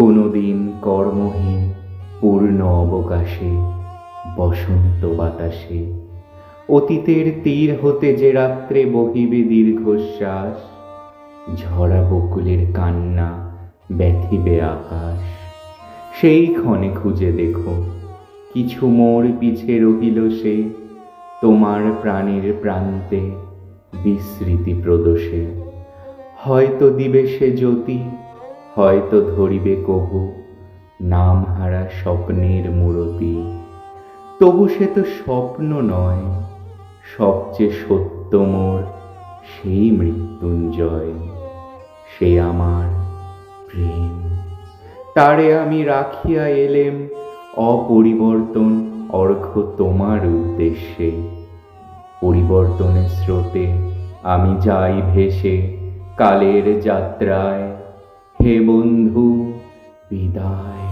কোনোদিন কর্মহীন পূর্ণ অবকাশে, বসন্ত বাতাসে, অতীতের তীর হতে যে রাত্রে বহিবে দীর্ঘশ্বাস, ঝরা বকুলের কান্না ব্যথিবে আকাশ। সেই ক্ষণে খুঁজে দেখো, কিছু মোর পিছে রহিল সে, তোমার প্রাণের প্রান্তে বিস্মৃতি প্রদোষে। হয়তো দিবে সে জ্যোতি, হয়তো ধরিবে কহু, নামহারা স্বপ্নের মূরতি। তবু সে তো স্বপ্ন নয়, সবচেয়ে সত্য মোর সেই মৃত্যুঞ্জয়। সে আমার প্রেম, তারে আমি রাখিয়া এলেম অপরিবর্তন অর্ঘ্য তোমার উদ্দেশ্যে। পরিবর্তনের স্রোতে আমি যাই ভেসে কালের যাত্রায়। হে বন্ধু, বিদায়।